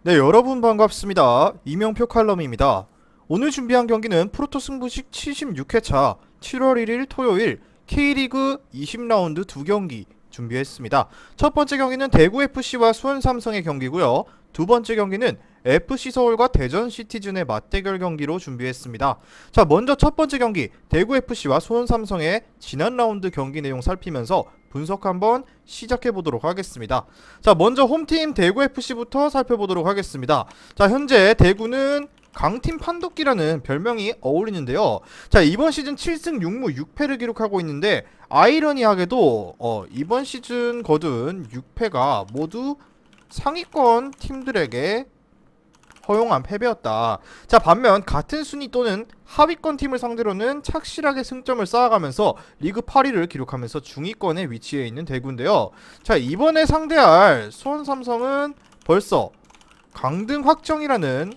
네, 여러분 반갑습니다. 이명표 칼럼입니다. 오늘 준비한 경기는 프로토 승부식 76회차 7월 1일 토요일 K리그 20라운드 두 경기 준비했습니다. 첫 번째 경기는 대구FC와 수원삼성의 경기고요. 두 번째 경기는 FC서울과 대전시티즌의 맞대결 경기로 준비했습니다. 자, 먼저 첫 번째 경기 대구FC와 수원삼성의 지난 라운드 경기 내용 살피면서 분석 한번 시작해 보도록 하겠습니다. 자, 먼저 홈팀 대구FC부터 살펴보도록 하겠습니다. 자, 현재 대구는 강팀 판독기라는 별명이 어울리는데요. 자, 이번 시즌 7승 6무 6패를 기록하고 있는데 아이러니하게도 이번 시즌 거둔 6패가 모두 상위권 팀들에게 허용한 패배였다. 자, 반면 같은 순위 또는 하위권 팀을 상대로는 착실하게 승점을 쌓아가면서 리그 8위를 기록하면서 중위권에 위치해 있는 대구인데요. 자, 이번에 상대할 수원 삼성은 벌써 강등 확정이라는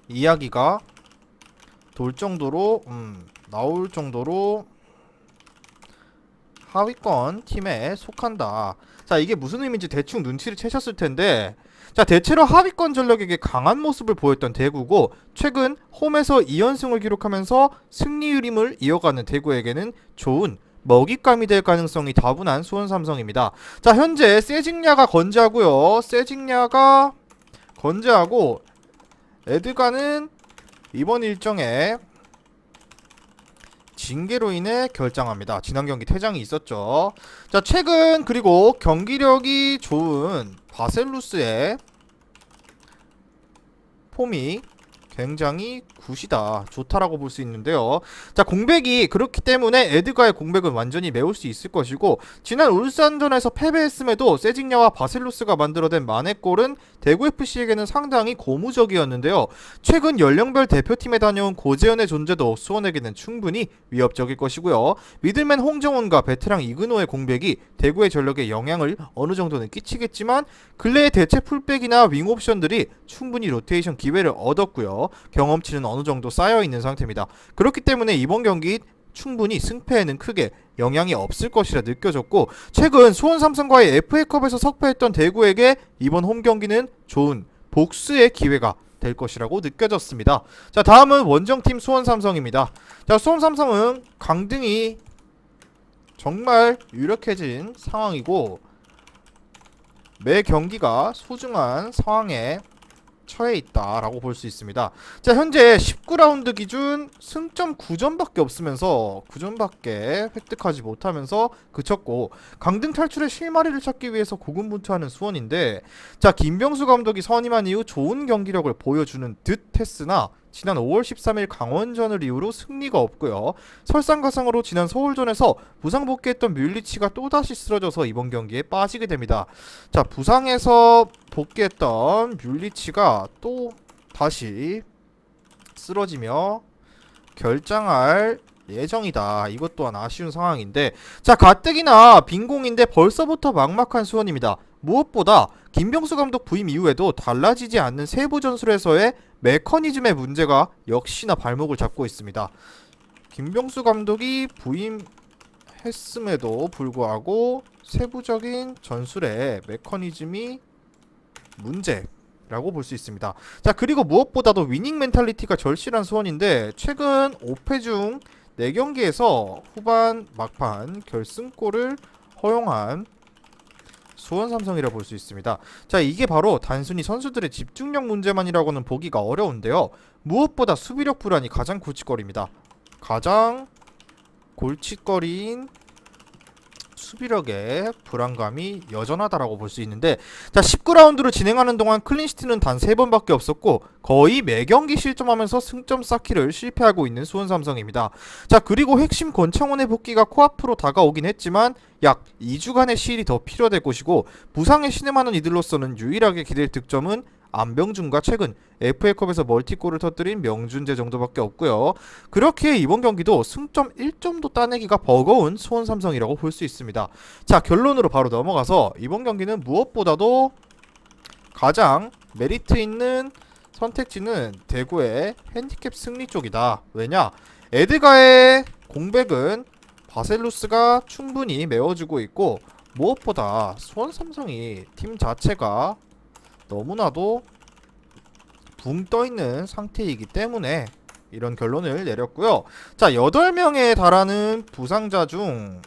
이야기가 돌 정도로 나올 정도로 하위권 팀에 속한다. 자, 이게 무슨 의미인지 대충 눈치를 채셨을 텐데, 자, 대체로 하위권 전력에게 강한 모습을 보였던 대구고 최근 홈에서 2연승을 기록하면서 승리유림을 이어가는 대구에게는 좋은 먹잇감이 될 가능성이 다분한 수원 삼성입니다. 자, 현재 세징야가 건재하고요. 세징야가 건재하고 에드가는 이번 일정에 징계로 인해 결장합니다. 지난 경기 퇴장이 있었죠. 자, 최근 그리고 경기력이 좋은 바셀루스의 폼이 굉장히 굿이다, 좋다라고 볼 수 있는데요. 자, 공백이 그렇기 때문에 에드가의 공백은 완전히 메울 수 있을 것이고, 지난 울산전에서 패배했음에도 세징야와 바셀루스가 만들어낸 만회골은 대구FC에게는 상당히 고무적이었는데요. 최근 연령별 대표팀에 다녀온 고재현의 존재도 수원에게는 충분히 위협적일 것이고요. 미들맨 홍정훈과 베테랑 이근호의 공백이 대구의 전력에 영향을 어느 정도는 끼치겠지만 근래의 대체 풀백이나 윙 옵션들이 충분히 로테이션 기회를 얻었고요. 경험치는 어느 정도 쌓여 있는 상태입니다. 그렇기 때문에 이번 경기 충분히 승패에는 크게 영향이 없을 것이라 느껴졌고, 최근 수원 삼성과의 FA컵에서 석패했던 대구에게 이번 홈 경기는 좋은 복수의 기회가 될 것이라고 느껴졌습니다. 자, 다음은 원정팀 수원 삼성입니다. 자, 수원 삼성은 강등이 정말 유력해진 상황이고 매 경기가 소중한 상황에 처해 있다라고 볼 수 있습니다. 자, 현재 19라운드 기준 승점 9점밖에 없으면서 9점밖에 획득하지 못하면서 그쳤고, 강등 탈출의 실마리를 찾기 위해서 고군분투하는 수원인데, 자, 김병수 감독이 선임한 이후 좋은 경기력을 보여주는 듯 했으나 지난 5월 13일 강원전을 이후로 승리가 없고요. 설상가상으로 지난 서울전에서 부상 복귀했던 뮬리치가 또다시 쓰러져서 이번 경기에 빠지게 됩니다. 자, 부상에서 복귀했던 뮬리치가 또 다시 쓰러지며 결장할 예정이다. 이것 또한 아쉬운 상황인데, 자, 가뜩이나 빈공인데 벌써부터 막막한 수원입니다. 무엇보다 김병수 감독 부임 이후에도 달라지지 않는 세부 전술에서의 메커니즘의 문제가 역시나 발목을 잡고 있습니다. 김병수 감독이 부임했음에도 불구하고 세부적인 전술의 메커니즘이 문제라고 볼 수 있습니다. 자, 그리고 무엇보다도 위닝 멘탈리티가 절실한 수원인데 최근 5패 중 4경기에서 후반 막판 결승골을 허용한 수원 삼성이라 볼 수 있습니다. 자, 이게 바로 단순히 선수들의 집중력 문제만이라고는 보기가 어려운데요. 무엇보다 수비력 불안이 가장 골칫거리입니다. 가장 골칫거리인 수비력의 불안감이 여전하다라고 볼 수 있는데, 자, 19라운드로 진행하는 동안 클린시트는 단 3번밖에 없었고 거의 매경기 실점하면서 승점 쌓기를 실패하고 있는 수원 삼성입니다. 자, 그리고 핵심 권창훈의 복귀가 코앞으로 다가오긴 했지만 약 2주간의 시일이 더 필요될 것이고, 부상에 신음하는 이들로서는 유일하게 기댈 득점은 안병준과 최근 FA컵에서 멀티골을 터뜨린 명준재 정도밖에 없고요. 그렇게 이번 경기도 승점 1점도 따내기가 버거운 수원 삼성이라고 볼 수 있습니다. 자, 결론으로 바로 넘어가서 이번 경기는 무엇보다도 가장 메리트 있는 선택지는 대구의 핸디캡 승리 쪽이다. 왜냐? 에드가의 공백은 바셀루스가 충분히 메워주고 있고, 무엇보다 수원 삼성이 팀 자체가 너무나도 붕 떠있는 상태이기 때문에 이런 결론을 내렸고요. 자, 8명에 달하는 부상자 중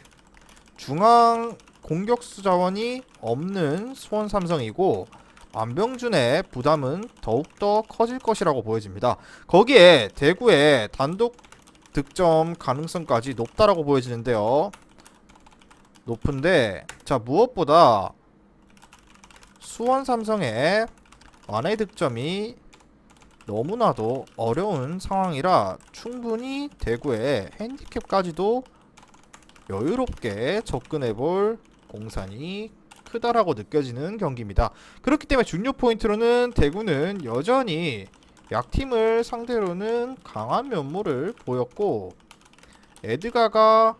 중앙 공격수 자원이 없는 수원 삼성이고 안병준의 부담은 더욱더 커질 것이라고 보여집니다. 거기에 대구의 단독 득점 가능성까지 높다라고 보여지는데요. 높은데, 자, 무엇보다 수원 삼성의 완의 득점이 너무나도 어려운 상황이라 충분히 대구의 핸디캡까지도 여유롭게 접근해볼 공산이 크다라고 느껴지는 경기입니다. 그렇기 때문에 중요 포인트로는 대구는 여전히 약팀을 상대로는 강한 면모를 보였고 에드가가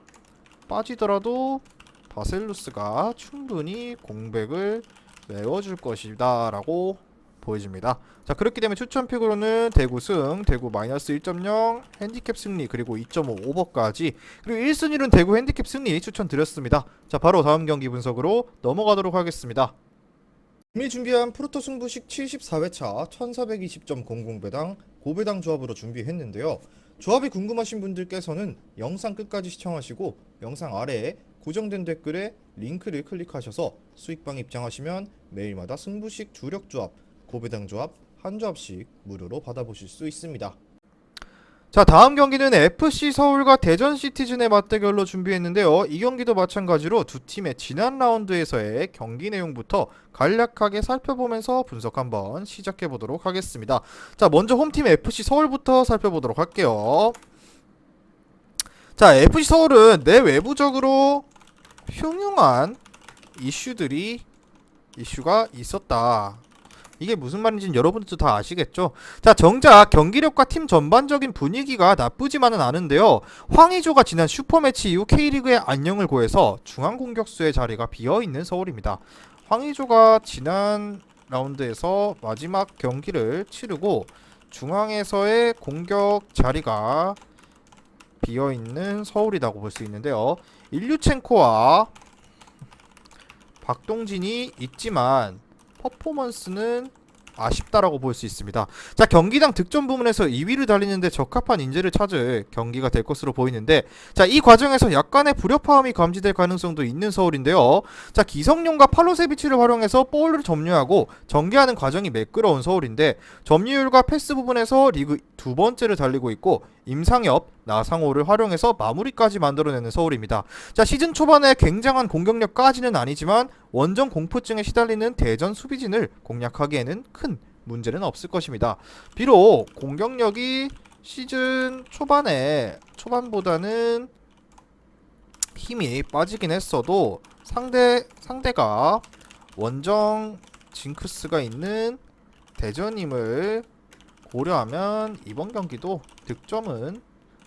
빠지더라도 바셀루스가 충분히 공백을 메워줄 것이다 라고 보여집니다. 자, 그렇기 때문에 추천픽으로는 대구 승, 대구 마이너스 1.0, 핸디캡 승리, 그리고 2.5 오버까지, 그리고 1순위는 대구 핸디캡 승리 추천드렸습니다. 자, 바로 다음 경기 분석으로 넘어가도록 하겠습니다. 이미 준비한 프로토 승부식 74회차 1420.00배당 고배당 조합으로 준비했는데요. 조합이 궁금하신 분들께서는 영상 끝까지 시청하시고 영상 아래에 고정된 댓글에 링크를 클릭하셔서 수익방 입장하시면 매일마다 승부식 주력 조합, 고배당 조합 한 조합씩 무료로 받아보실 수 있습니다. 자, 다음 경기는 FC 서울과 대전 시티즌의 맞대결로 준비했는데요. 이 경기도 마찬가지로 두 팀의 지난 라운드에서의 경기 내용부터 간략하게 살펴보면서 분석 한번 시작해 보도록 하겠습니다. 자, 먼저 홈팀 FC 서울부터 살펴보도록 할게요. 자, FC 서울은 내외부적으로 흉흉한 이슈가 있었다. 이게 무슨 말인지는 여러분들도 다 아시겠죠? 자, 정작 경기력과 팀 전반적인 분위기가 나쁘지만은 않은데요. 황의조가 지난 슈퍼매치 이후 K리그의 안녕을 고해서 중앙 공격수의 자리가 비어있는 서울입니다. 황의조가 지난 라운드에서 마지막 경기를 치르고 중앙에서의 공격 자리가 비어있는 서울이라고 볼 수 있는데요. 일류첸코와 박동진이 있지만 퍼포먼스는 아쉽다라고 볼 수 있습니다. 자, 경기당 득점 부문에서 2위를 달리는데 적합한 인재를 찾을 경기가 될 것으로 보이는데, 자, 이 과정에서 약간의 불협화음이 감지될 가능성도 있는 서울인데요. 자, 기성용과 팔로세비치를 활용해서 볼을 점유하고 전개하는 과정이 매끄러운 서울인데 점유율과 패스 부분에서 리그 두 번째를 달리고 있고 임상엽, 나상호를 활용해서 마무리까지 만들어내는 서울입니다. 자, 시즌 초반에 굉장한 공격력까지는 아니지만 원정 공포증에 시달리는 대전 수비진을 공략하기에는 큰 문제는 없을 것입니다. 비록 공격력이 시즌 초반보다는 힘이 빠지긴 했어도 상대가 원정 징크스가 있는 대전임을 고려하면 이번 경기도 득점은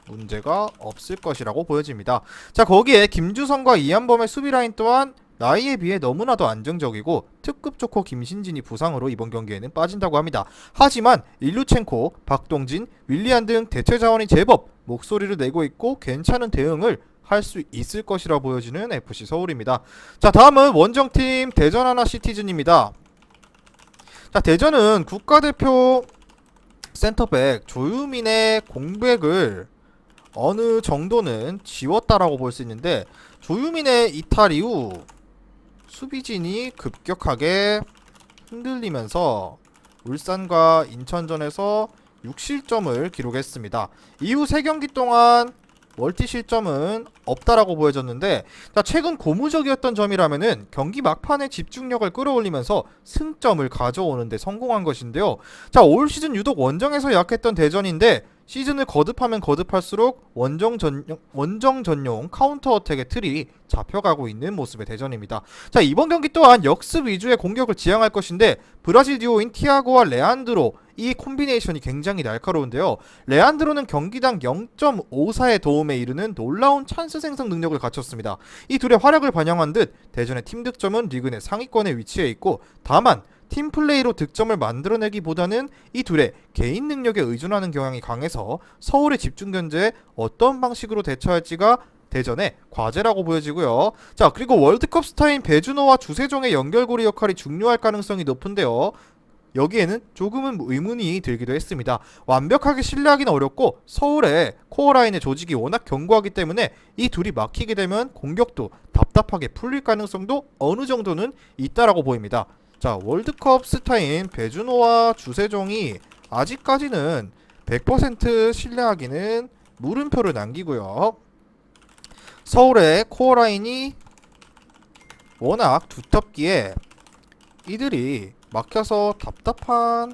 문제가 없을 것이라고 보여집니다. 자, 거기에 김주성과 이한범의 수비라인 또한 나이에 비해 너무나도 안정적이고 특급 좋고 김신진이 부상으로 이번 경기에는 빠진다고 합니다. 하지만 일루첸코, 박동진, 윌리안 등 대체 자원이 제법 목소리를 내고 있고 괜찮은 대응을 할 수 있을 것이라 보여지는 FC 서울입니다. 자, 다음은 원정팀 대전 하나 시티즌입니다. 자, 대전은 국가대표 센터백 조유민의 공백을 어느 정도는 지웠다라고 볼 수 있는데, 조유민의 이탈 이후 수비진이 급격하게 흔들리면서 울산과 인천전에서 6실점을 기록했습니다. 이후 3경기 동안 멀티 실점은 없다라고 보여졌는데, 자, 최근 고무적이었던 점이라면은 경기 막판에 집중력을 끌어올리면서 승점을 가져오는데 성공한 것인데요. 자, 올 시즌 유독 원정에서 약했던 대전인데 시즌을 거듭하면 거듭할수록 원정 전용 카운터 어택의 틀이 잡혀가고 있는 모습의 대전입니다. 자, 이번 경기 또한 역습 위주의 공격을 지향할 것인데 브라질 듀오인 티아고와 레안드로, 이 콤비네이션이 굉장히 날카로운데요. 레안드로는 경기당 0.54의 도움에 이르는 놀라운 찬스 생성 능력을 갖췄습니다. 이 둘의 활약을 반영한 듯 대전의 팀 득점은 리그 내 상위권에 위치해 있고, 다만 팀 플레이로 득점을 만들어내기보다는 이 둘의 개인 능력에 의존하는 경향이 강해서 서울의 집중 견제에 어떤 방식으로 대처할지가 대전의 과제라고 보여지고요. 자, 그리고 월드컵 스타인 배준호와 주세종의 연결고리 역할이 중요할 가능성이 높은데요. 여기에는 조금은 의문이 들기도 했습니다. 완벽하게 신뢰하기는 어렵고 서울의 코어라인의 조직이 워낙 견고하기 때문에 이 둘이 막히게 되면 공격도 답답하게 풀릴 가능성도 어느 정도는 있다라고 보입니다. 자, 월드컵 스타인 배준호와 주세종이 아직까지는 100% 신뢰하기는 물음표를 남기고요. 서울의 코어라인이 워낙 두텁기에 이들이 막혀서 답답한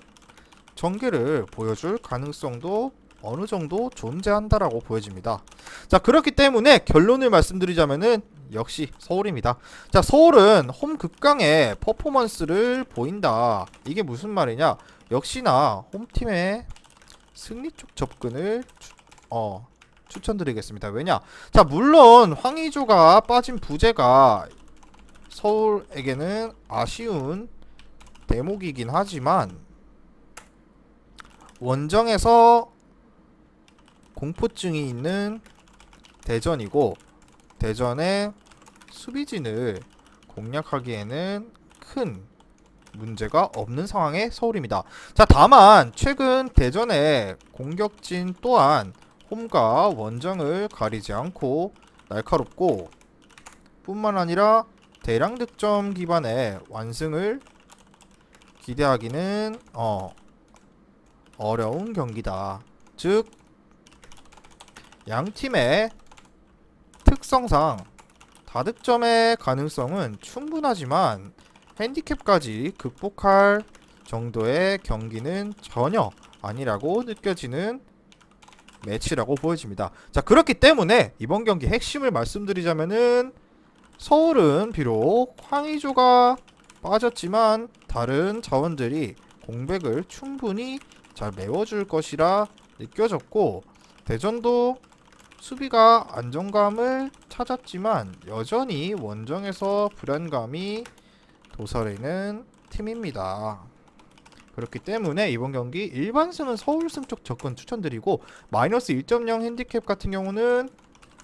전개를 보여줄 가능성도 어느 정도 존재한다라고 보여집니다. 자, 그렇기 때문에 결론을 말씀드리자면은 역시 서울입니다. 자, 서울은 홈 극강의 퍼포먼스를 보인다. 이게 무슨 말이냐? 역시나 홈팀의 승리 쪽 접근을 추천드리겠습니다. 왜냐? 자, 물론 황의조가 빠진 부재가 서울에게는 아쉬운 대목이긴 하지만 원정에서 공포증이 있는 대전이고 대전의 수비진을 공략하기에는 큰 문제가 없는 상황의 서울입니다. 자, 다만 최근 대전의 공격진 또한 홈과 원정을 가리지 않고 날카롭고 뿐만 아니라 대량 득점 기반의 완승을 기대하기는 어려운 경기다. 즉 양팀의 특성상 다득점의 가능성은 충분하지만 핸디캡까지 극복할 정도의 경기는 전혀 아니라고 느껴지는 매치라고 보여집니다. 자, 그렇기 때문에 이번 경기 핵심을 말씀드리자면은 서울은 비록 황의조가 빠졌지만 다른 자원들이 공백을 충분히 잘 메워줄 것이라 느껴졌고 대전도 수비가 안정감을 찾았지만 여전히 원정에서 불안감이 도사리는 팀입니다. 그렇기 때문에 이번 경기 일반승은 서울승 쪽 접근 추천드리고 마이너스 1.0 핸디캡 같은 경우는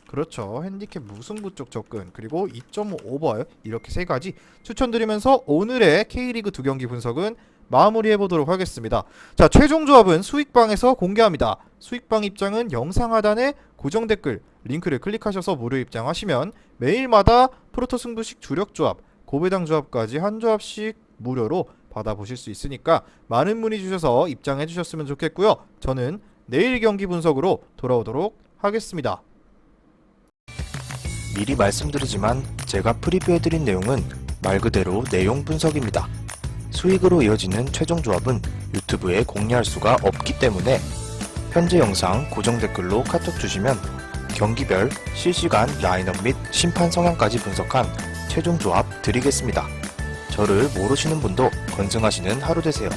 그렇죠. 핸디캡 무승부 쪽 접근 그리고 2.5 오버 이렇게 세 가지 추천드리면서 오늘의 K리그 두 경기 분석은 마무리해보도록 하겠습니다. 자, 최종 조합은 수익방에서 공개합니다. 수익방 입장은 영상 하단에 고정 댓글 링크를 클릭하셔서 무료 입장하시면 매일마다 프로토 승부식 주력 조합, 고배당 조합까지 한 조합씩 무료로 받아보실 수 있으니까 많은 문의 주셔서 입장해 주셨으면 좋겠고요. 저는 내일 경기 분석으로 돌아오도록 하겠습니다. 미리 말씀드리지만 제가 프리뷰해드린 내용은 말 그대로 내용 분석입니다. 수익으로 이어지는 최종 조합은 유튜브에 공개할 수가 없기 때문에 현재 영상 고정 댓글로 카톡 주시면 경기별 실시간 라인업 및 심판 성향까지 분석한 최종 조합 드리겠습니다. 저를 모르시는 분도 건승하시는 하루 되세요.